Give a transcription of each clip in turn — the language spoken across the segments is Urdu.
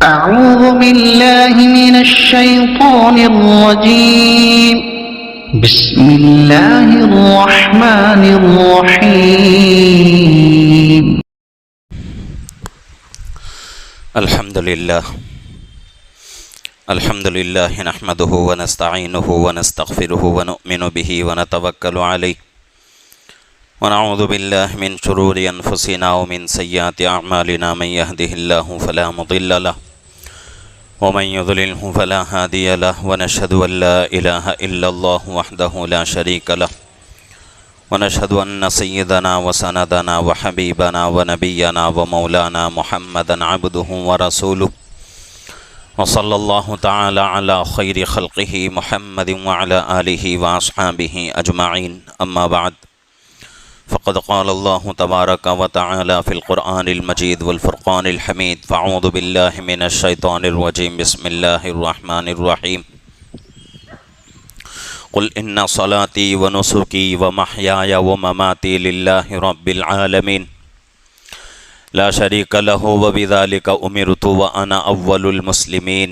أعوذ بالله من الشيطان الرجيم بسم الله الرحمن الرحيم الحمد لله نحمده ونستعينه ونستغفره ونؤمن به ونتوكل عليه ونعوذ بالله من شرور أنفسنا ومن سيئات أعمالنا من يهده الله فلا مضل له ومن يضلله فلا هادي له ونشهد أن لا إله إلا الله وحده لا شريك له ونشهد أن سيدنا وسندنا وحبيبنا ونبينا ومولانا محمدا عبده ورسوله وصلى الله تعالى على خير خلقه محمد وعلى آله وأصحابه أجمعين أما بعد فقد قال الله تبارك وتعالى في القرآن المجيد والفرقان الحميد فأعوذ بالله من الشيطان الرجيم بسم الله الرحمن الرحيم قل إن صلاتي ونسكي ومحياي ومماتي لله رب العالمين لا شريك له وبذلك أمرت وأنا أول المسلمين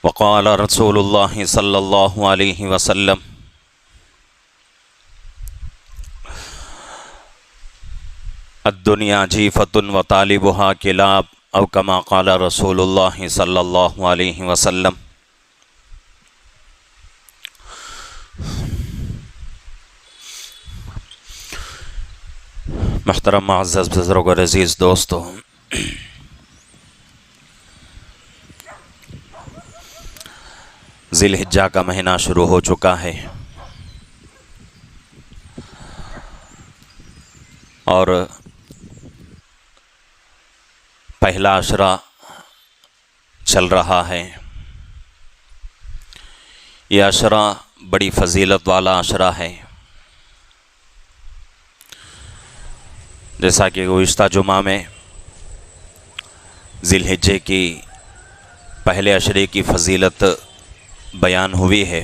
وقال رسول الله صلى الله عليه وسلم الدنيا جيفة وطالبها كلاب أو كما قال رسول الله صلى الله عليه وسلم محترم معزز بزرگ اور عزیز دوستو، ذی الحجہ کا مہینہ شروع ہو چکا ہے اور پہلا عشرہ چل رہا ہے۔ یہ عشرہ بڑی فضیلت والا عشرہ ہے، جیسا کہ گزشتہ جمعہ میں ذی الحجہ کی پہلے عشرے کی فضیلت بیان ہوئی ہے،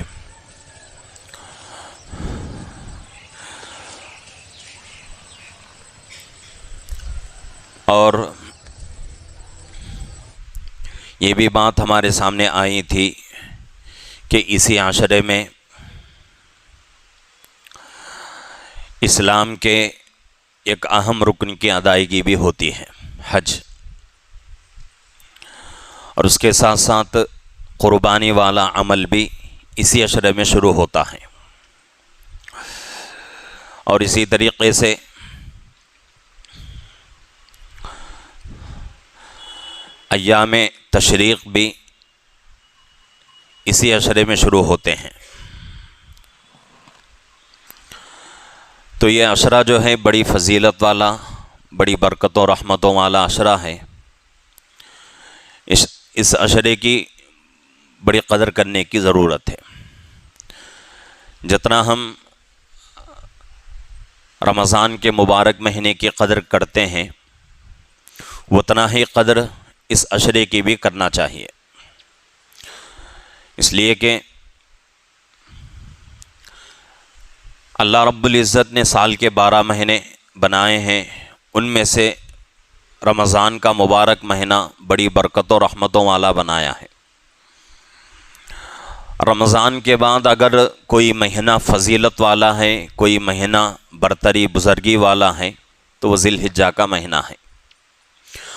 اور یہ بھی بات ہمارے سامنے آئی تھی کہ اسی عشرے میں اسلام کے ایک اہم رکن کی ادائیگی بھی ہوتی ہے، حج، اور اس کے ساتھ ساتھ قربانی والا عمل بھی اسی عشرے میں شروع ہوتا ہے، اور اسی طریقے سے ایام تشریق بھی اسی عشرے میں شروع ہوتے ہیں۔ تو یہ عشرہ جو ہے بڑی فضیلت والا، بڑی برکت و رحمتوں والا عشرہ ہے۔ اس عشرے کی بڑی قدر کرنے کی ضرورت ہے۔ جتنا ہم رمضان کے مبارک مہینے کی قدر کرتے ہیں، اتنا ہی قدر اس عشرے کی بھی کرنا چاہیے، اس لیے کہ اللہ رب العزت نے سال کے 12 مہینے بنائے ہیں، ان میں سے رمضان کا مبارک مہینہ بڑی برکت و رحمتوں والا بنایا ہے۔ رمضان کے بعد اگر کوئی مہینہ فضیلت والا ہے، کوئی مہینہ برتری بزرگی والا ہے، تو وہ ذی الحجہ کا مہینہ ہے،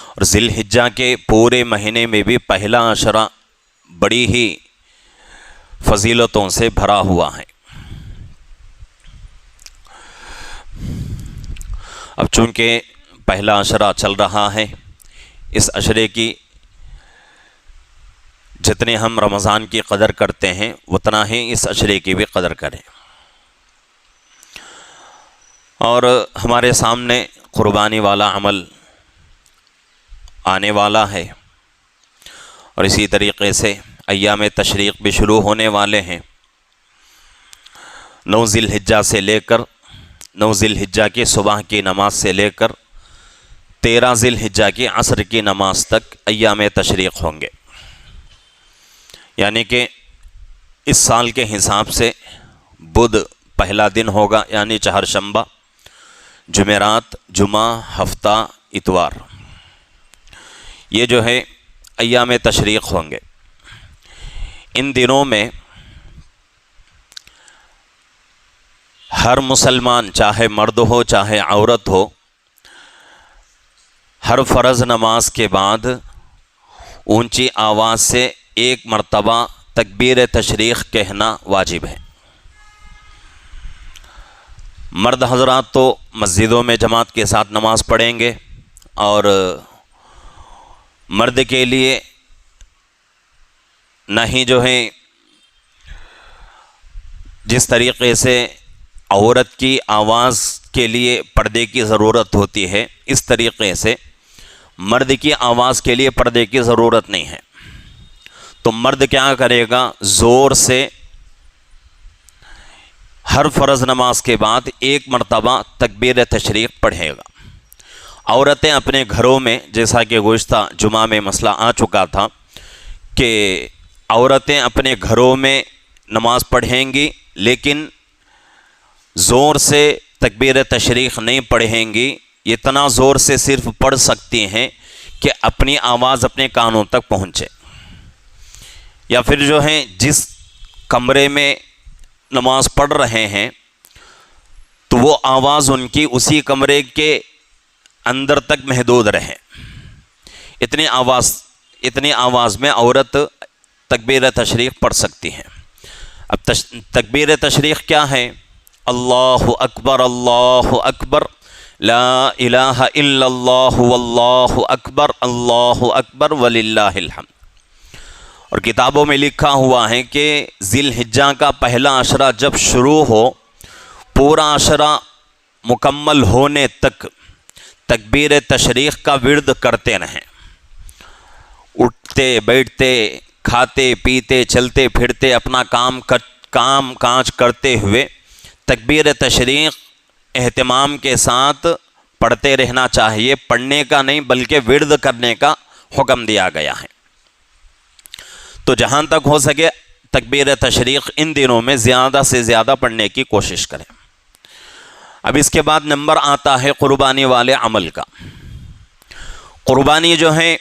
اور ذی الحجہ کے پورے مہینے میں بھی پہلا عشرہ بڑی ہی فضیلتوں سے بھرا ہوا ہے۔ اب چونکہ پہلا عشرہ چل رہا ہے، اس عشرے کی جتنے ہم رمضان کی قدر کرتے ہیں، اتنا ہی اس عشرے کی بھی قدر کریں۔ اور ہمارے سامنے قربانی والا عمل آنے والا ہے، اور اسی طریقے سے ایام تشریق بھی شروع ہونے والے ہیں۔ 9 ذی الحجہ سے لے کر 9 ذی الحجہ کی صبح کی نماز سے لے کر 13 ذی الحجہ کی عصر کی نماز تک ایام تشریق ہوں گے، یعنی کہ اس سال کے حساب سے بدھ پہلا دن ہوگا، یعنی چہارشنبہ، جمعرات، جمعہ، ہفتہ، اتوار، یہ جو ہے ایام تشریق ہوں گے۔ ان دنوں میں ہر مسلمان، چاہے مرد ہو چاہے عورت ہو، ہر فرض نماز کے بعد اونچی آواز سے ایک مرتبہ تکبیر تشریق کہنا واجب ہے۔ مرد حضرات تو مسجدوں میں جماعت کے ساتھ نماز پڑھیں گے، اور مرد کے لیے نہ ہی جو ہے جس طریقے سے عورت کی آواز کے لیے پردے کی ضرورت ہوتی ہے، اس طریقے سے مرد کی آواز کے لیے پردے کی ضرورت نہیں ہے۔ تو مرد کیا کرے گا؟ زور سے ہر فرض نماز کے بعد ایک مرتبہ تکبیر تشریق پڑھے گا۔ عورتیں اپنے گھروں میں، جیسا کہ گزشتہ جمعہ میں مسئلہ آ چکا تھا کہ عورتیں اپنے گھروں میں نماز پڑھیں گی، لیکن زور سے تکبیر تشریق نہیں پڑھیں گی، اتنا زور سے صرف پڑھ سکتی ہیں کہ اپنی آواز اپنے کانوں تک پہنچے، یا پھر جو ہے جس کمرے میں نماز پڑھ رہے ہیں تو وہ آواز ان کی اسی کمرے کے اندر تک محدود رہے۔ اتنی آواز میں عورت تکبیر تشریق پڑھ سکتی ہیں۔ اب تکبیر تشریق کیا ہے؟ اللہ اکبر، اللہ اکبر، لا الہ الا اللہ، واللہ اکبر وللہ الحمد۔ اور کتابوں میں لکھا ہوا ہے کہ ذی الحجہ کا پہلا عشرہ جب شروع ہو، پورا عشرہ مکمل ہونے تک تکبیر تشریق کا ورد کرتے رہیں، اٹھتے بیٹھتے، کھاتے پیتے، چلتے پھرتے، اپنا کام کاج کرتے ہوئے تکبیر تشریق اہتمام کے ساتھ پڑھتے رہنا چاہیے۔ پڑھنے کا نہیں بلکہ ورد کرنے کا حکم دیا گیا ہے۔ تو جہاں تک ہو سکے تکبیر تشریق ان دنوں میں زیادہ سے زیادہ پڑھنے کی کوشش کریں۔ اب اس کے بعد نمبر آتا ہے قربانی والے عمل کا۔ قربانی جو ہے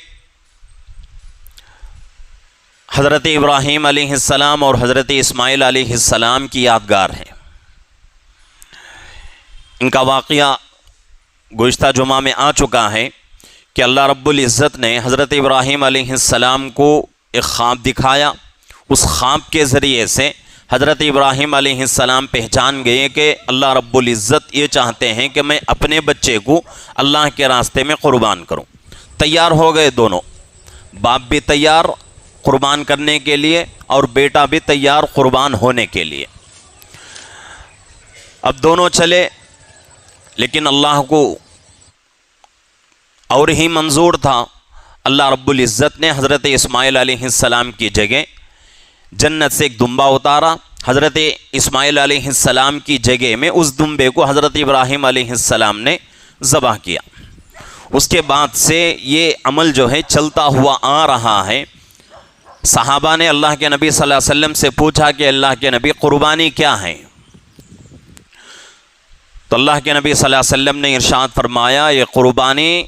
حضرت ابراہیم علیہ السلام اور حضرت اسماعیل علیہ السلام کی یادگار ہے۔ ان کا واقعہ گزشتہ جمعہ میں آ چکا ہے کہ اللہ رب العزت نے حضرت ابراہیم علیہ السلام کو ایک خواب دکھایا۔ اس خواب کے ذریعے سے حضرت ابراہیم علیہ السلام پہچان گئے کہ اللہ رب العزت یہ چاہتے ہیں کہ میں اپنے بچے کو اللہ کے راستے میں قربان کروں۔ تیار ہو گئے دونوں، باپ بھی تیار قربان کرنے کے لیے اور بیٹا بھی تیار قربان ہونے کے لیے۔ اب دونوں چلے، لیکن اللہ کو اور ہی منظور تھا۔ اللہ رب العزت نے حضرت اسماعیل علیہ السلام کی جگہ جنت سے ایک دمبا اتارا، حضرت اسماعیل علیہ السلام کی جگہ میں اس دمبے کو حضرت ابراہیم علیہ السلام نے ذبح کیا۔ اس کے بعد سے یہ عمل جو ہے چلتا ہوا آ رہا ہے۔ صحابہ نے اللہ کے نبی صلی اللہ علیہ وسلم سے پوچھا کہ اللہ کے نبی قربانی کیا ہے؟ تو اللہ کے نبی صلی اللہ علیہ وسلم نے ارشاد فرمایا، یہ قربانی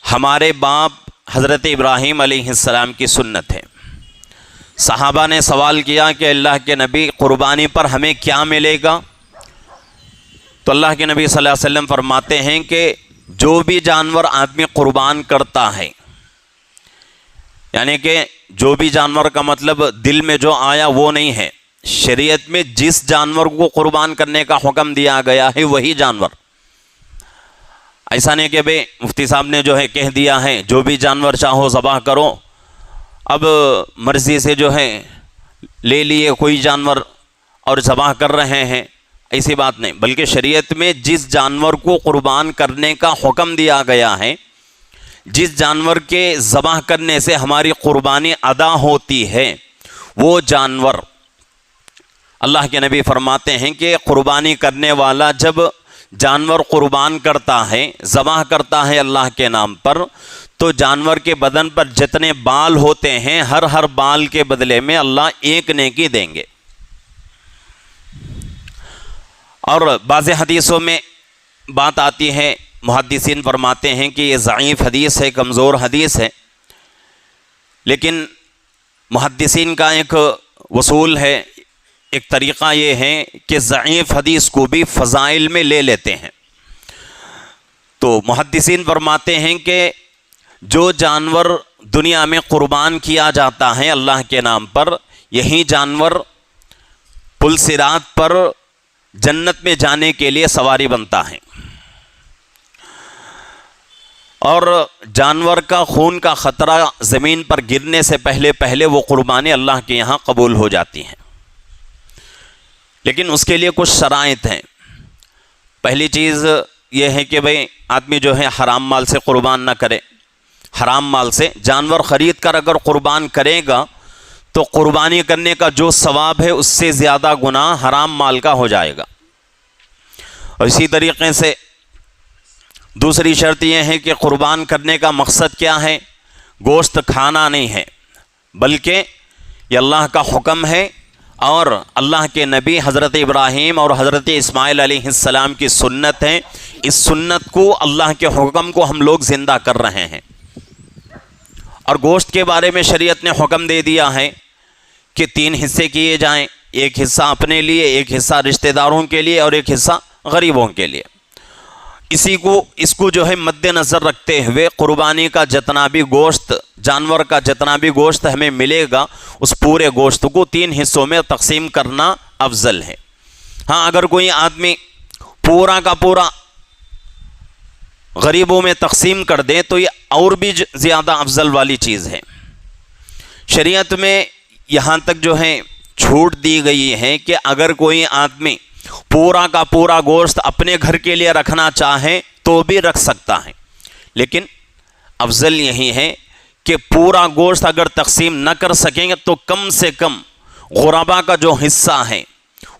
ہمارے باپ حضرت ابراہیم علیہ السلام کی سنت ہے۔ صحابہ نے سوال کیا کہ اللہ کے نبی قربانی پر ہمیں کیا ملے گا؟ تو اللہ کے نبی صلی اللہ علیہ وسلم فرماتے ہیں کہ جو بھی جانور آدمی قربان کرتا ہے، یعنی کہ جو بھی جانور کا مطلب دل میں جو آیا وہ نہیں ہے، شریعت میں جس جانور کو قربان کرنے کا حکم دیا گیا ہے وہی جانور۔ ایسا نہیں کہ بھئی مفتی صاحب نے جو ہے کہہ دیا ہے جو بھی جانور چاہو ذبح کرو، اب مرضی سے جو ہے لے لیے کوئی جانور اور ذبح کر رہے ہیں، ایسی بات نہیں، بلکہ شریعت میں جس جانور کو قربان کرنے کا حکم دیا گیا ہے، جس جانور کے ذبح کرنے سے ہماری قربانی ادا ہوتی ہے، وہ جانور اللہ کے نبی فرماتے ہیں کہ قربانی کرنے والا جب جانور قربان کرتا ہے، ذبح کرتا ہے اللہ کے نام پر، تو جانور کے بدن پر جتنے بال ہوتے ہیں ہر بال کے بدلے میں اللہ ایک نیکی دیں گے۔ اور بعض حدیثوں میں بات آتی ہے، محدثین فرماتے ہیں کہ یہ ضعیف حدیث ہے، کمزور حدیث ہے، لیکن محدثین کا ایک اصول ہے، ایک طریقہ یہ ہے کہ ضعیف حدیث کو بھی فضائل میں لے لیتے ہیں۔ تو محدثین فرماتے ہیں کہ جو جانور دنیا میں قربان کیا جاتا ہے اللہ کے نام پر، یہی جانور پل صراط پر جنت میں جانے کے لیے سواری بنتا ہے، اور جانور کا خون کا خطرہ زمین پر گرنے سے پہلے وہ قربانی اللہ کے یہاں قبول ہو جاتی ہیں۔ لیکن اس کے لیے کچھ شرائط ہیں۔ پہلی چیز یہ ہے کہ بھئی آدمی جو ہے حرام مال سے قربان نہ کرے۔ حرام مال سے جانور خرید کر اگر قربان کرے گا تو قربانی کرنے کا جو ثواب ہے اس سے زیادہ گناہ حرام مال کا ہو جائے گا۔ اور اسی طریقے سے دوسری شرط یہ ہے کہ قربان کرنے کا مقصد کیا ہے؟ گوشت کھانا نہیں ہے، بلکہ یہ اللہ کا حکم ہے اور اللہ کے نبی حضرت ابراہیم اور حضرت اسماعیل علیہ السلام کی سنت ہے۔ اس سنت کو، اللہ کے حکم کو ہم لوگ زندہ کر رہے ہیں۔ اور گوشت کے بارے میں شریعت نے حکم دے دیا ہے کہ 3 حصے کیے جائیں، ایک حصہ اپنے لیے، ایک حصہ رشتہ داروں کے لیے اور ایک حصہ غریبوں کے لیے۔ اس کو جو ہے مد نظر رکھتے ہوئے قربانی کا جتنا بھی گوشت، جانور کا جتنا بھی گوشت ہمیں ملے گا، اس پورے گوشت کو 3 حصوں میں تقسیم کرنا افضل ہے۔ ہاں، اگر کوئی آدمی پورا کا پورا غریبوں میں تقسیم کر دے تو یہ اور بھی زیادہ افضل والی چیز ہے۔ شریعت میں یہاں تک جو ہے چھوٹ دی گئی ہے کہ اگر کوئی آدمی پورا کا پورا گوشت اپنے گھر کے لیے رکھنا چاہے تو بھی رکھ سکتا ہے، لیکن افضل یہی ہے کہ پورا گوشت اگر تقسیم نہ کر سکیں گے تو کم سے کم غربا کا جو حصہ ہے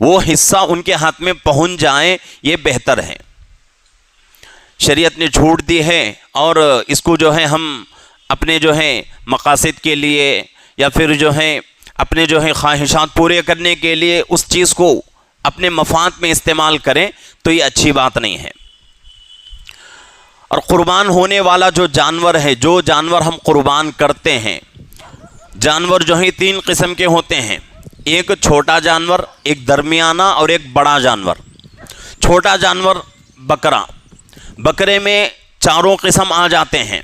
وہ حصہ ان کے ہاتھ میں پہنچ جائے، یہ بہتر ہے۔ شریعت نے چھوٹ دی ہے، اور اس کو جو ہے ہم اپنے جو ہے مقاصد کے لیے یا پھر جو ہے اپنے جو ہے خواہشات پورے کرنے کے لیے اس چیز کو اپنے مفاد میں استعمال کریں تو یہ اچھی بات نہیں ہے۔ اور قربان ہونے والا جو جانور ہے، جو جانور ہم قربان کرتے ہیں، جانور جو ہیں 3 قسم کے ہوتے ہیں، ایک چھوٹا جانور، ایک درمیانہ اور ایک بڑا جانور۔ چھوٹا جانور بکرا، بکرے میں 4 قسم آ جاتے ہیں،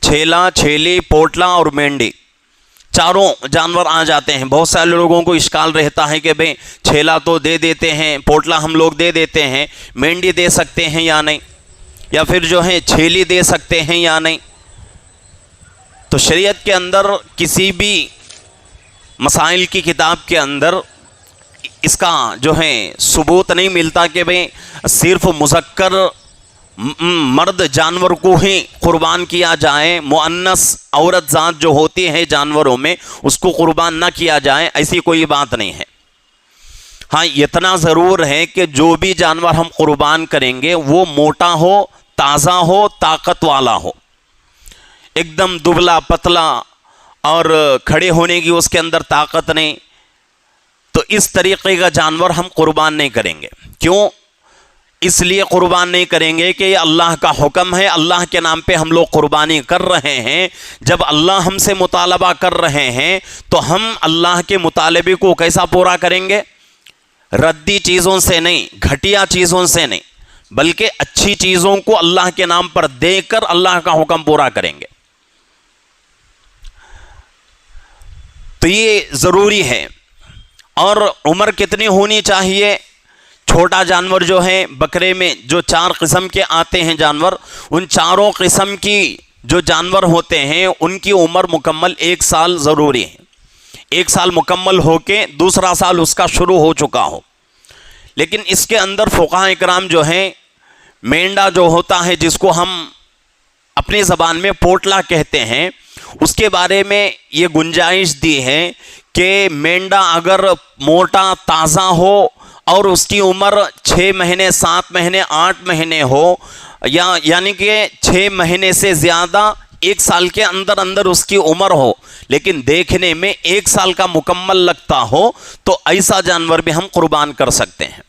چھیلا، چھیلی، پوٹلا اور مینڈی، 4 جانور آ جاتے ہیں۔ بہت سارے لوگوں کو اشکال رہتا ہے کہ بھئی چھیلا تو دے دیتے ہیں، پوٹلا ہم لوگ دے دیتے ہیں، مینڈی دے سکتے ہیں یا نہیں، یا پھر جو ہے چھیلی دے سکتے ہیں یا نہیں۔ تو شریعت کے اندر کسی بھی مسائل کی کتاب کے اندر اس کا جو ہے ثبوت نہیں ملتا کہ بھئی صرف مذکر مرد جانور کو ہی قربان کیا جائے، مؤنث عورت ذات جو ہوتی ہے جانوروں میں اس کو قربان نہ کیا جائے، ایسی کوئی بات نہیں ہے۔ ہاں، اتنا ضرور ہے کہ جو بھی جانور ہم قربان کریں گے وہ موٹا ہو، تازہ ہو، طاقت والا ہو، ایک دم دبلا پتلا اور کھڑے ہونے کی اس کے اندر طاقت نہیں، تو اس طریقے کا جانور ہم قربان نہیں کریں گے۔ کیوں؟ اس لیے قربان نہیں کریں گے کہ یہ اللہ کا حکم ہے، اللہ کے نام پہ ہم لوگ قربانی کر رہے ہیں۔ جب اللہ ہم سے مطالبہ کر رہے ہیں تو ہم اللہ کے مطالبے کو کیسا پورا کریں گے؟ ردی چیزوں سے نہیں، گھٹیا چیزوں سے نہیں، بلکہ اچھی چیزوں کو اللہ کے نام پر دے کر اللہ کا حکم پورا کریں گے۔ تو یہ ضروری ہے۔ اور عمر کتنی ہونی چاہیے؟ چھوٹا جانور جو ہے بکرے میں جو 4 قسم کے آتے ہیں جانور، ان 4 قسم کی جو جانور ہوتے ہیں ان کی عمر مکمل 1 سال ضروری ہے۔ 1 سال مکمل ہو کے دوسرا سال اس کا شروع ہو چکا ہو۔ لیکن اس کے اندر فقہاء اکرام جو ہیں، مینڈا جو ہوتا ہے جس کو ہم اپنی زبان میں پوٹلا کہتے ہیں، اس کے بارے میں یہ گنجائش دی ہے کہ مینڈا اگر موٹا تازہ ہو اور اس کی عمر 6 مہینے، 7 مہینے، 8 مہینے ہو، یعنی کہ 6 مہینے سے زیادہ 1 سال کے اندر اندر اس کی عمر ہو، لیکن دیکھنے میں 1 سال کا مکمل لگتا ہو، تو ایسا جانور بھی ہم قربان کر سکتے ہیں۔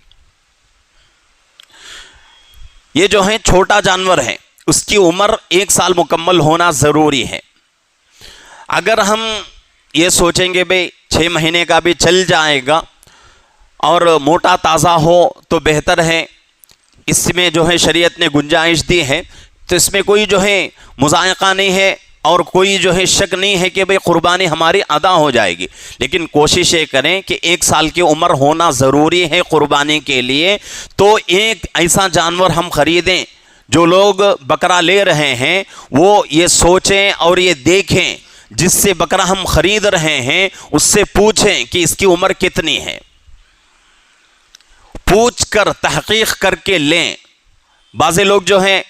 یہ جو ہے چھوٹا جانور ہے، اس کی عمر 1 سال مکمل ہونا ضروری ہے۔ اگر ہم یہ سوچیں گے بھئی 6 مہینے کا بھی چل جائے گا اور موٹا تازہ ہو تو بہتر ہے، اس میں جو ہے شریعت نے گنجائش دی ہے، تو اس میں کوئی جو ہے مذائقہ نہیں ہے اور کوئی جو ہے شک نہیں ہے کہ بھئی قربانی ہماری ادا ہو جائے گی۔ لیکن کوشش یہ کریں کہ 1 سال کی عمر ہونا ضروری ہے قربانی کے لیے۔ تو ایک ایسا جانور ہم خریدیں، جو لوگ بکرا لے رہے ہیں وہ یہ سوچیں اور یہ دیکھیں، جس سے بکرا ہم خرید رہے ہیں اس سے پوچھیں کہ اس کی عمر کتنی ہے، پوچھ کر تحقیق کر کے لیں۔ بعض لوگ جو ہیں،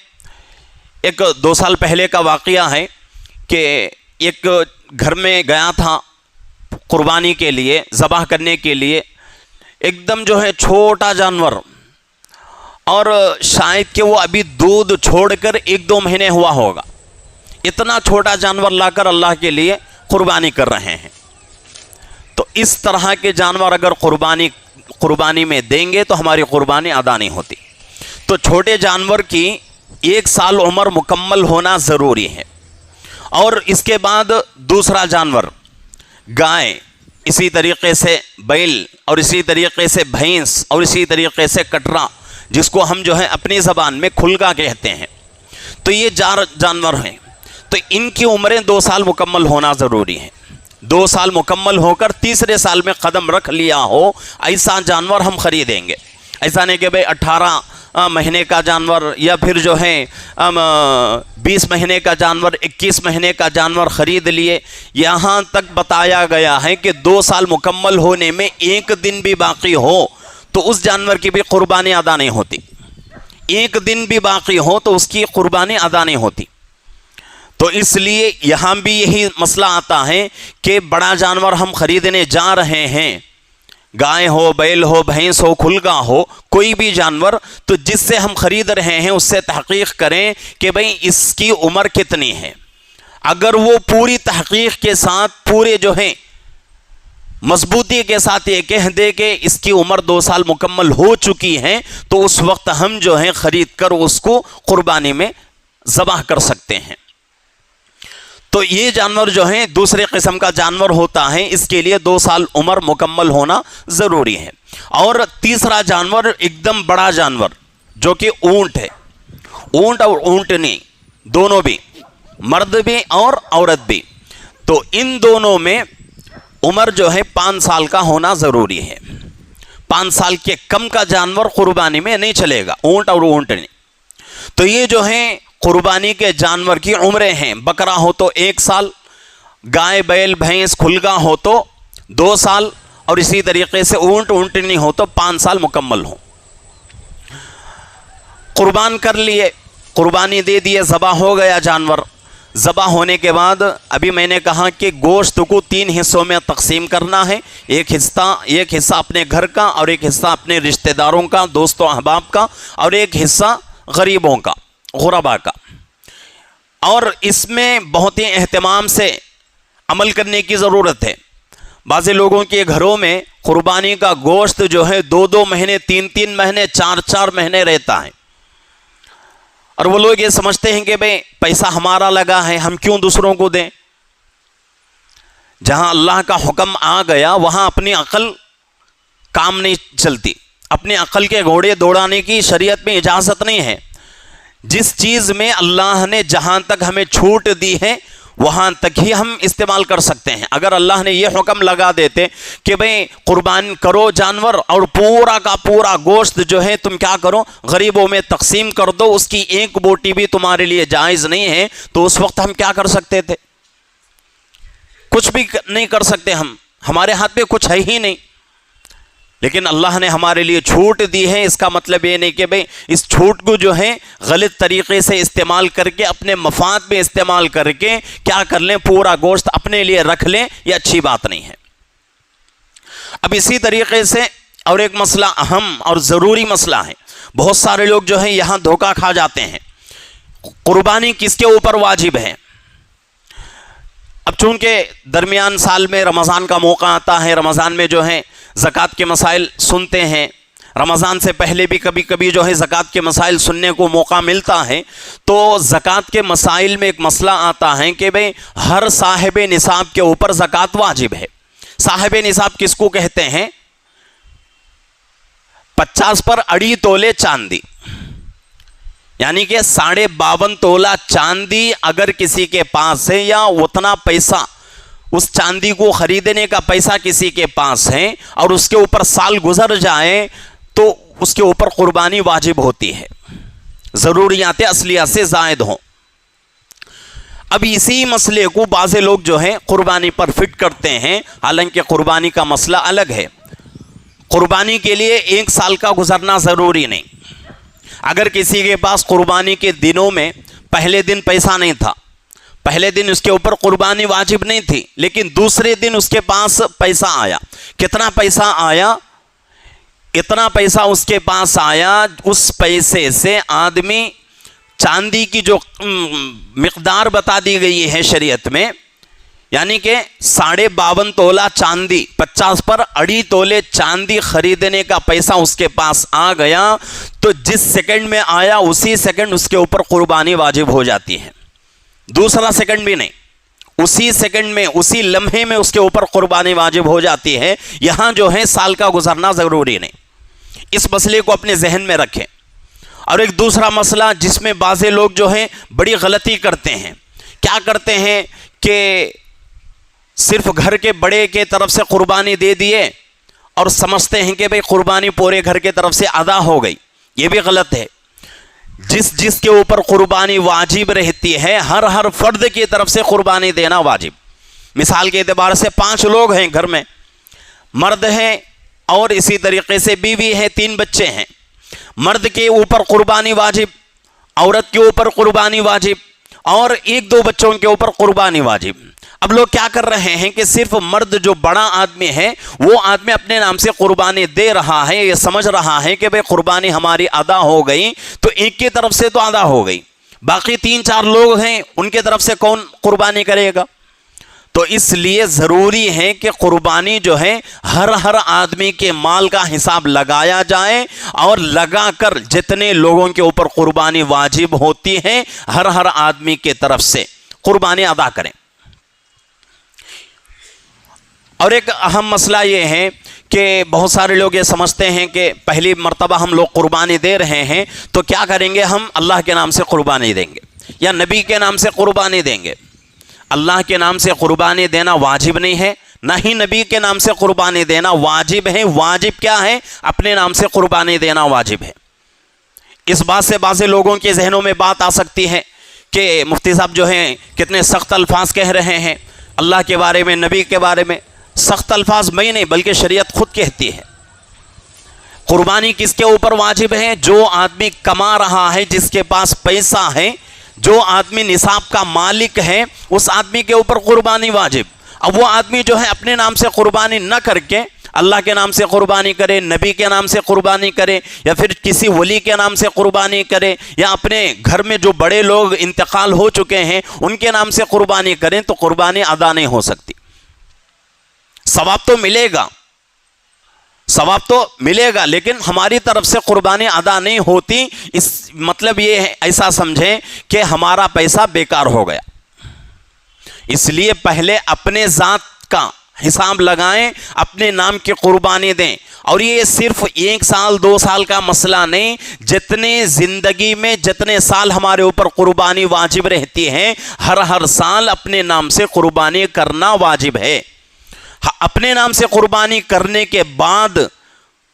ایک 2 سال پہلے کا واقعہ ہے کہ ایک گھر میں گیا تھا قربانی کے لیے، ذبح کرنے کے لیے، ایک دم جو ہے چھوٹا جانور، اور شاید کہ وہ ابھی دودھ چھوڑ کر 1-2 مہینے ہوا ہوگا، اتنا چھوٹا جانور لا کر اللہ کے لیے قربانی کر رہے ہیں۔ تو اس طرح کے جانور اگر قربانی میں دیں گے تو ہماری قربانی ادا نہیں ہوتی۔ تو چھوٹے جانور کی 1 سال عمر مکمل ہونا ضروری ہے۔ اور اس کے بعد دوسرا جانور گائے، اسی طریقے سے بیل، اور اسی طریقے سے بھینس، اور اسی طریقے سے کٹرا، جس کو ہم جو ہے اپنی زبان میں کھلگا کہتے ہیں۔ تو یہ 4 جانور ہیں، تو ان کی عمریں 2 سال مکمل ہونا ضروری ہے۔ 2 سال مکمل ہو کر تیسرے سال میں قدم رکھ لیا ہو، ایسا جانور ہم خریدیں گے۔ ایسا نہیں کہ بھئی 18 مہینے کا جانور، یا پھر جو ہے 20 مہینے کا جانور، 21 مہینے کا جانور خرید لیے۔ یہاں تک بتایا گیا ہے کہ 2 سال مکمل ہونے میں 1 دن بھی باقی ہو تو اس جانور کی بھی قربانی ادا نہیں ہوتی۔ 1 دن بھی باقی ہو تو اس کی قربانی ادا نہیں ہوتی۔ تو اس لیے یہاں بھی یہی مسئلہ آتا ہے کہ بڑا جانور ہم خریدنے جا رہے ہیں، گائے ہو، بیل ہو، بھینس ہو، کھلگا ہو، کوئی بھی جانور، تو جس سے ہم خرید رہے ہیں اس سے تحقیق کریں کہ بھئی اس کی عمر کتنی ہے۔ اگر وہ پوری تحقیق کے ساتھ، پورے جو ہے مضبوطی کے ساتھ یہ کہہ دے کہ اس کی عمر 2 سال مکمل ہو چکی ہے، تو اس وقت ہم جو ہے خرید کر اس کو قربانی میں ذبح کر سکتے ہیں۔ تو یہ جانور جو ہے دوسرے قسم کا جانور ہوتا ہے، اس کے لیے 2 سال عمر مکمل ہونا ضروری ہے۔ اور تیسرا جانور ایک دم بڑا جانور جو کہ اونٹ ہے، اونٹ اور اونٹنی دونوں بھی، مرد بھی اور عورت بھی، تو ان دونوں میں عمر جو ہے 5 سال کا ہونا ضروری ہے۔ 5 سال کے کم کا جانور قربانی میں نہیں چلے گا، اونٹ اور اونٹنی۔ تو یہ جو ہے قربانی کے جانور کی عمریں ہیں۔ بکرا ہو تو 1 سال، گائے، بیل، بھینس، کھلگا ہو تو 2 سال، اور اسی طریقے سے اونٹ، اونٹنی ہو تو 5 سال مکمل ہو۔ قربان کر لیے، قربانی دے دیے، ذبح ہو گیا جانور۔ ذبح ہونے کے بعد ابھی میں نے کہا کہ گوشت کو 3 حصوں میں تقسیم کرنا ہے، ایک حصہ اپنے گھر کا، اور ایک حصہ اپنے رشتہ داروں کا، دوست و احباب کا، اور ایک حصہ غریبوں کا، غربا کا۔ اور اس میں بہت ہی اہتمام سے عمل کرنے کی ضرورت ہے۔ بعض لوگوں کے گھروں میں قربانی کا گوشت جو ہے 2-2 مہینے، 3-3 مہینے، 4-4 مہینے رہتا ہے، اور وہ لوگ یہ سمجھتے ہیں کہ بھئی پیسہ ہمارا لگا ہے، ہم کیوں دوسروں کو دیں۔ جہاں اللہ کا حکم آ گیا وہاں اپنی عقل کام نہیں چلتی، اپنی عقل کے گھوڑے دوڑانے کی شریعت میں اجازت نہیں ہے۔ جس چیز میں اللہ نے جہاں تک ہمیں چھوٹ دی ہے وہاں تک ہی ہم استعمال کر سکتے ہیں۔ اگر اللہ نے یہ حکم لگا دیتے کہ بھئی قربان کرو جانور، اور پورا کا پورا گوشت جو ہے تم کیا کرو، غریبوں میں تقسیم کر دو، اس کی 1 بوٹی بھی تمہارے لیے جائز نہیں ہے، تو اس وقت ہم کیا کر سکتے تھے؟ کچھ بھی نہیں کر سکتے، ہمارے ہاتھ میں کچھ ہے ہی نہیں۔ لیکن اللہ نے ہمارے لیے چھوٹ دی ہے، اس کا مطلب یہ نہیں کہ بھئی اس چھوٹ کو جو ہے غلط طریقے سے استعمال کر کے، اپنے مفاد میں استعمال کر کے کیا کر لیں، پورا گوشت اپنے لیے رکھ لیں، یہ اچھی بات نہیں ہے۔ اب اسی طریقے سے اور ایک مسئلہ، اہم اور ضروری مسئلہ ہے، بہت سارے لوگ جو ہیں یہاں دھوکہ کھا جاتے ہیں۔ قربانی کس کے اوپر واجب ہے؟ اب چونکہ درمیان سال میں رمضان کا موقع آتا ہے، رمضان میں جو ہے زکوٰۃ کے مسائل سنتے ہیں، رمضان سے پہلے بھی کبھی کبھی جو ہے زکوٰۃ کے مسائل سننے کو موقع ملتا ہے، تو زکوٰۃ کے مسائل میں ایک مسئلہ آتا ہے کہ بھئی ہر صاحب نصاب کے اوپر زکوٰۃ واجب ہے۔ صاحب نصاب کس کو کہتے ہیں؟ 50 پر اڑی تولے چاندی، یعنی کہ 52.5 تولہ چاندی اگر کسی کے پاس ہے، یا اتنا پیسہ اس چاندی کو خریدنے کا پیسہ کسی کے پاس ہے، اور اس کے اوپر سال گزر جائے تو اس کے اوپر قربانی واجب ہوتی ہے، ضروریات اصلیہ سے زائد ہوں۔ اب اسی مسئلے کو بعض لوگ جو ہے قربانی پر فٹ کرتے ہیں، حالانکہ قربانی کا مسئلہ الگ ہے۔ قربانی کے لیے 1 سال کا گزرنا ضروری نہیں۔ اگر کسی کے پاس قربانی کے دنوں میں پہلے دن پیسہ نہیں تھا، پہلے دن اس کے اوپر قربانی واجب نہیں تھی، لیکن دوسرے دن اس کے پاس پیسہ آیا، کتنا پیسہ آیا؟ اتنا پیسہ اس کے پاس آیا، اس پیسے سے آدمی چاندی کی جو مقدار بتا دی گئی ہے شریعت میں، یعنی کہ 52.5 تولہ چاندی، 50 پر اڑی تولے چاندی خریدنے کا پیسہ اس کے پاس آ گیا، تو جس سیکنڈ میں آیا اسی سیکنڈ اس کے اوپر قربانی واجب ہو جاتی ہے، دوسرا سیکنڈ بھی نہیں، اسی سیکنڈ میں اسی لمحے میں اس کے اوپر قربانی واجب ہو جاتی ہے۔ یہاں جو ہے سال کا گزرنا ضروری نہیں، اس مسئلے کو اپنے ذہن میں رکھیں۔ اور ایک دوسرا مسئلہ جس میں بعض لوگ جو ہیں بڑی غلطی کرتے ہیں، کیا کرتے ہیں کہ صرف گھر کے بڑے کے طرف سے قربانی دے دیے اور سمجھتے ہیں کہ بھئی قربانی پورے گھر کے طرف سے ادا ہو گئی، یہ بھی غلط ہے۔ جس کے اوپر قربانی واجب رہتی ہے، ہر فرد کی طرف سے قربانی دینا واجب۔ مثال کے اعتبار سے 5 لوگ ہیں گھر میں، مرد ہیں اور اسی طریقے سے بیوی ہے، 3 بچے ہیں۔ مرد کے اوپر قربانی واجب، عورت کے اوپر قربانی واجب، اور 1-2 بچوں کے اوپر قربانی واجب۔ اب لوگ کیا کر رہے ہیں کہ صرف مرد جو بڑا آدمی ہے وہ آدمی اپنے نام سے قربانی دے رہا ہے، یہ سمجھ رہا ہے کہ بھئی قربانی ہماری ادا ہو گئی، تو ایک کی طرف سے تو ادا ہو گئی، باقی 3-4 لوگ ہیں ان کے طرف سے کون قربانی کرے گا؟ تو اس لیے ضروری ہے کہ قربانی جو ہے ہر آدمی کے مال کا حساب لگایا جائے، اور لگا کر جتنے لوگوں کے اوپر قربانی واجب ہوتی ہے ہر آدمی کے طرف سے قربانی ادا کریں۔ اور ایک اہم مسئلہ یہ ہے کہ بہت سارے لوگ یہ سمجھتے ہیں کہ پہلی مرتبہ ہم لوگ قربانی دے رہے ہیں تو کیا کریں گے، ہم اللہ کے نام سے قربانی دیں گے یا نبی کے نام سے قربانی دیں گے۔ اللہ کے نام سے قربانی دینا واجب نہیں ہے، نہ ہی نبی کے نام سے قربانی دینا واجب ہے۔ واجب کیا ہے؟ اپنے نام سے قربانی دینا واجب ہے۔ اس بات سے بعض لوگوں کے ذہنوں میں بات آ سکتی ہے کہ مفتی صاحب جو ہیں کتنے سخت الفاظ کہہ رہے ہیں اللہ کے بارے میں، نبی کے بارے میں۔ سخت الفاظ میں نہیں بلکہ شریعت خود کہتی ہے۔ قربانی کس کے اوپر واجب ہے؟ جو آدمی کما رہا ہے، جس کے پاس پیسہ ہے، جو آدمی نصاب کا مالک ہے، اس آدمی کے اوپر قربانی واجب۔ اب وہ آدمی جو ہے اپنے نام سے قربانی نہ کر کے اللہ کے نام سے قربانی کرے، نبی کے نام سے قربانی کرے، یا پھر کسی ولی کے نام سے قربانی کرے، یا اپنے گھر میں جو بڑے لوگ انتقال ہو چکے ہیں ان کے نام سے قربانی کریں، تو قربانی ادا نہیں ہو سکتی۔ ثواب تو ملے گا، ثواب تو ملے گا، لیکن ہماری طرف سے قربانی ادا نہیں ہوتی۔ اس مطلب یہ ہے، ایسا سمجھیں کہ ہمارا پیسہ بیکار ہو گیا۔ اس لیے پہلے اپنے ذات کا حساب لگائیں، اپنے نام کی قربانی دیں۔ اور یہ صرف 1 سال 2 سال کا مسئلہ نہیں، جتنے زندگی میں جتنے سال ہمارے اوپر قربانی واجب رہتی ہے، ہر سال اپنے نام سے قربانی کرنا واجب ہے۔ اپنے نام سے قربانی کرنے کے بعد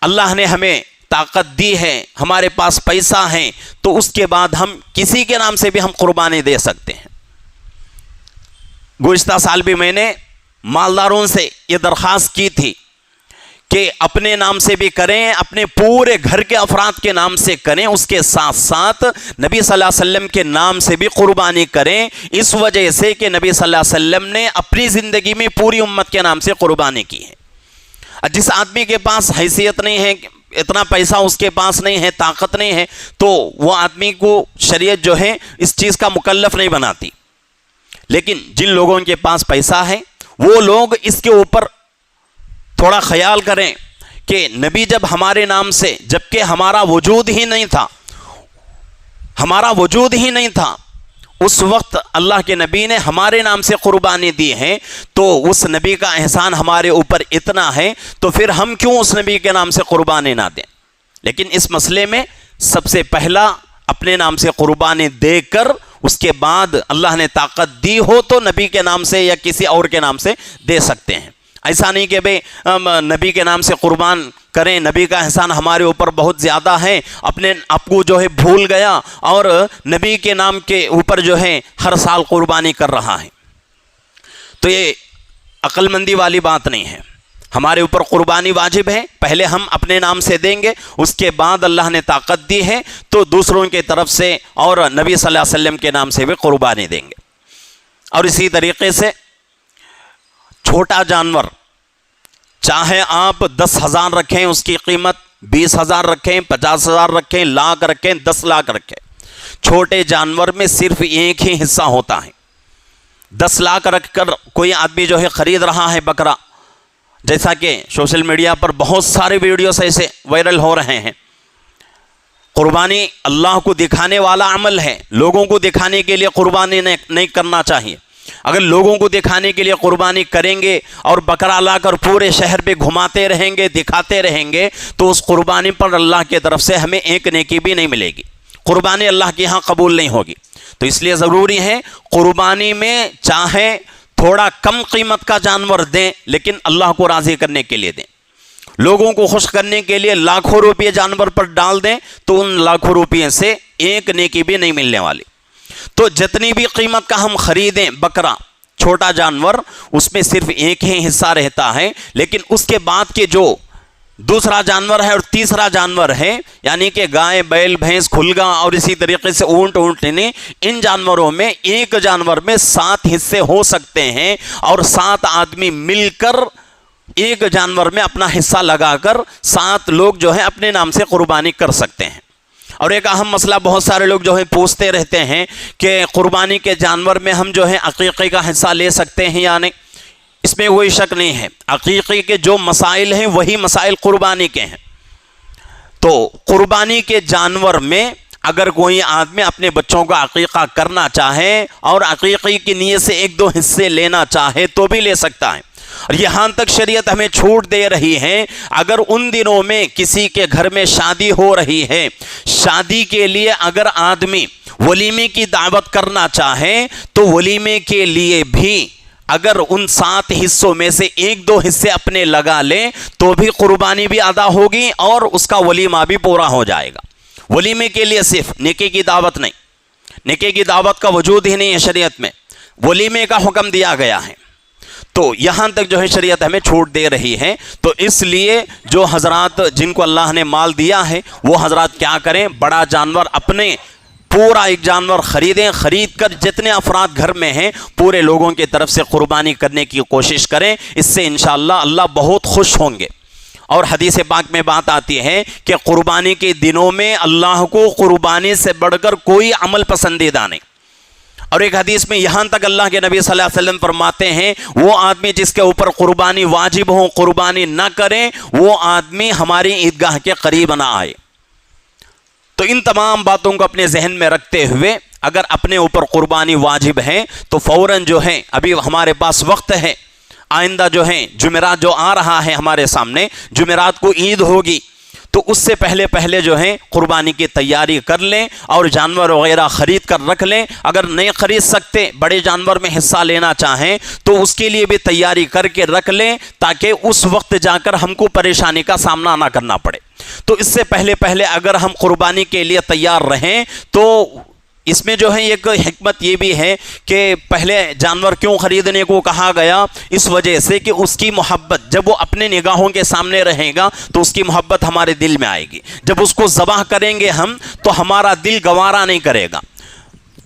اللہ نے ہمیں طاقت دی ہے، ہمارے پاس پیسہ ہے، تو اس کے بعد ہم کسی کے نام سے بھی ہم قربانی دے سکتے ہیں۔ گزشتہ سال بھی میں نے مالداروں سے یہ درخواست کی تھی کہ اپنے نام سے بھی کریں، اپنے پورے گھر کے افراد کے نام سے کریں، اس کے ساتھ ساتھ نبی صلی اللہ علیہ وسلم کے نام سے بھی قربانی کریں، اس وجہ سے کہ نبی صلی اللہ علیہ وسلم نے اپنی زندگی میں پوری امت کے نام سے قربانی کی ہے۔ جس آدمی کے پاس حیثیت نہیں ہے، اتنا پیسہ اس کے پاس نہیں ہے، طاقت نہیں ہے، تو وہ آدمی کو شریعت جو ہے اس چیز کا مکلف نہیں بناتی۔ لیکن جن لوگوں کے پاس پیسہ ہے وہ لوگ اس کے اوپر تھوڑا خیال کریں کہ نبی جب ہمارے نام سے، جبکہ ہمارا وجود ہی نہیں تھا، اس وقت اللہ کے نبی نے ہمارے نام سے قربانی دی ہے، تو اس نبی کا احسان ہمارے اوپر اتنا ہے، تو پھر ہم کیوں اس نبی کے نام سے قربانی نہ دیں؟ لیکن اس مسئلے میں سب سے پہلا اپنے نام سے قربانی دے کر اس کے بعد اللہ نے طاقت دی ہو تو نبی کے نام سے یا کسی اور کے نام سے دے سکتے ہیں۔ ایسا نہیں کہ نبی کے نام سے قربان کریں، نبی کا احسان ہمارے اوپر بہت زیادہ ہے، اپنے آپ کو جو ہے بھول گیا اور نبی کے نام کے اوپر جو ہے ہر سال قربانی کر رہا ہے، تو یہ عقل مندی والی بات نہیں ہے۔ ہمارے اوپر قربانی واجب ہے، پہلے ہم اپنے نام سے دیں گے، اس کے بعد اللہ نے طاقت دی ہے تو دوسروں کی طرف سے اور نبی صلی اللہ علیہ وسلم کے نام سے بھی قربانی دیں گے۔ اور اسی طریقے سے چھوٹا جانور، چاہے آپ 10,000 رکھیں اس کی قیمت، 20,000 رکھیں، 50,000 رکھیں، لاکھ رکھیں، 10 لاکھ رکھیں، چھوٹے جانور میں صرف ایک ہی حصہ ہوتا ہے۔ 10 لاکھ رکھ کر کوئی آدمی جو ہے خرید رہا ہے بکرا، جیسا کہ سوشل میڈیا پر بہت سارے ویڈیوز ایسے وائرل ہو رہے ہیں۔ قربانی اللہ کو دکھانے والا عمل ہے، لوگوں کو دکھانے کے لیے قربانی نہیں کرنا چاہیے۔ اگر لوگوں کو دکھانے کے لیے قربانی کریں گے اور بکرا لا کر پورے شہر پہ گھماتے رہیں گے، دکھاتے رہیں گے، تو اس قربانی پر اللہ کی طرف سے ہمیں ایک نیکی بھی نہیں ملے گی، قربانی اللہ کے ہاں قبول نہیں ہوگی۔ تو اس لیے ضروری ہے قربانی میں چاہے تھوڑا کم قیمت کا جانور دیں لیکن اللہ کو راضی کرنے کے لیے دیں۔ لوگوں کو خوش کرنے کے لیے لاکھوں روپے جانور پر ڈال دیں تو ان لاکھوں روپے سے ایک نیکی بھی نہیں ملنے والی۔ تو جتنی بھی قیمت کا ہم خریدیں بکرا، چھوٹا جانور، اس میں صرف ایک ہی حصہ رہتا ہے، لیکن اس کے بعد کے جو دوسرا جانور ہے اور تیسرا جانور ہے، یعنی کہ گائے، بیل، بھینس، کھلگا اور اسی طریقے سے اونٹ نے، ان جانوروں میں ایک جانور میں 7 حصے ہو سکتے ہیں اور 7 آدمی مل کر ایک جانور میں اپنا حصہ لگا کر 7 لوگ جو ہے اپنے نام سے قربانی کر سکتے ہیں۔ اور ایک اہم مسئلہ بہت سارے لوگ جو ہے پوچھتے رہتے ہیں کہ قربانی کے جانور میں ہم جو ہے عقیقے کا حصہ لے سکتے ہیں یا نہیں۔ اس میں کوئی شک نہیں ہے، عقیقے کے جو مسائل ہیں وہی مسائل قربانی کے ہیں۔ تو قربانی کے جانور میں اگر کوئی آدمی اپنے بچوں کا عقیقہ کرنا چاہے اور عقیقے کی نیت سے 1-2 حصے لینا چاہے تو بھی لے سکتا ہے۔ اور یہاں تک شریعت ہمیں چھوٹ دے رہی ہے، اگر ان دنوں میں کسی کے گھر میں شادی ہو رہی ہے، شادی کے لیے اگر آدمی ولیمے کی دعوت کرنا چاہے تو ولیمے کے لیے بھی اگر ان 7 حصوں میں سے 1-2 حصے اپنے لگا لیں تو بھی قربانی بھی ادا ہوگی اور اس کا ولیمہ بھی پورا ہو جائے گا۔ ولیمے کے لیے صرف نکاح کی دعوت نہیں، نکاح کی دعوت کا وجود ہی نہیں ہے شریعت میں، ولیمے کا حکم دیا گیا ہے۔ تو یہاں تک جو ہے شریعت ہمیں چھوٹ دے رہی ہے۔ تو اس لیے جو حضرات جن کو اللہ نے مال دیا ہے وہ حضرات کیا کریں، بڑا جانور اپنے پورا ایک جانور خریدیں، خرید کر جتنے افراد گھر میں ہیں پورے لوگوں کی طرف سے قربانی کرنے کی کوشش کریں، اس سے انشاءاللہ اللہ بہت خوش ہوں گے۔ اور حدیث پاک میں بات آتی ہے کہ قربانی کے دنوں میں اللہ کو قربانی سے بڑھ کر کوئی عمل پسندیدہ نہیں۔ اور ایک حدیث میں یہاں تک اللہ کے نبی صلی اللہ علیہ وسلم فرماتے ہیں وہ آدمی جس کے اوپر قربانی واجب ہو قربانی نہ کرے، وہ آدمی ہماری عیدگاہ کے قریب نہ آئے۔ تو ان تمام باتوں کو اپنے ذہن میں رکھتے ہوئے اگر اپنے اوپر قربانی واجب ہے تو فوراً جو ہے، ابھی ہمارے پاس وقت ہے، آئندہ جو ہے جمعرات جو آ رہا ہے ہمارے سامنے، جمعرات کو عید ہوگی، تو اس سے پہلے جو ہے قربانی کی تیاری کر لیں اور جانور وغیرہ خرید کر رکھ لیں۔ اگر نہیں خرید سکتے، بڑے جانور میں حصہ لینا چاہیں تو اس کے لیے بھی تیاری کر کے رکھ لیں تاکہ اس وقت جا کر ہم کو پریشانی کا سامنا نہ کرنا پڑے۔ تو اس سے پہلے اگر ہم قربانی کے لیے تیار رہیں تو اس میں جو ہے ایک حکمت یہ بھی ہے کہ پہلے جانور کیوں خریدنے کو کہا گیا، اس وجہ سے کہ اس کی محبت جب وہ اپنے نگاہوں کے سامنے رہے گا تو اس کی محبت ہمارے دل میں آئے گی۔ جب اس کو ذبح کریں گے ہم تو ہمارا دل گوارا نہیں کرے گا۔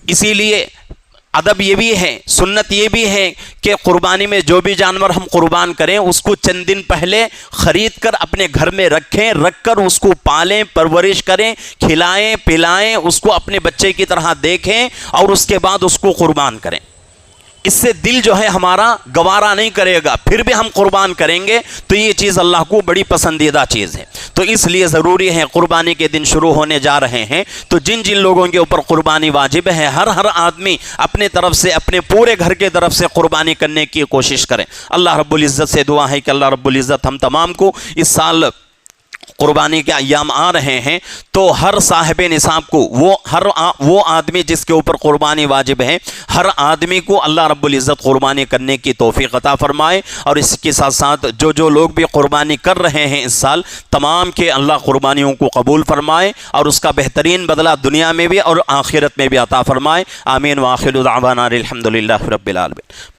اسی لیے ادب یہ بھی ہے، سنت یہ بھی ہے کہ قربانی میں جو بھی جانور ہم قربان کریں اس کو چند دن پہلے خرید کر اپنے گھر میں رکھیں، رکھ کر اس کو پالیں، پرورش کریں، کھلائیں پلائیں، اس کو اپنے بچے کی طرح دیکھیں اور اس کے بعد اس کو قربان کریں۔ اس سے دل جو ہے ہمارا گوارا نہیں کرے گا، پھر بھی ہم قربان کریں گے، تو یہ چیز اللہ کو بڑی پسندیدہ چیز ہے۔ تو اس لیے ضروری ہے، قربانی کے دن شروع ہونے جا رہے ہیں، تو جن جن لوگوں کے اوپر قربانی واجب ہے، ہر آدمی اپنے طرف سے، اپنے پورے گھر کے طرف سے قربانی کرنے کی کوشش کریں۔ اللہ رب العزت سے دعا ہے کہ اللہ رب العزت ہم تمام کو اس سال قربانی کے ایام آ رہے ہیں، تو ہر صاحب نصاب کو، وہ آدمی جس کے اوپر قربانی واجب ہے، ہر آدمی کو اللہ رب العزت قربانی کرنے کی توفیق عطا فرمائے، اور اس کے ساتھ ساتھ جو لوگ بھی قربانی کر رہے ہیں اس سال، تمام کے اللہ قربانیوں کو قبول فرمائے اور اس کا بہترین بدلہ دنیا میں بھی اور آخرت میں بھی عطا فرمائے۔ آمین۔ وآخر دعوانا الحمدللہ رب العالمین۔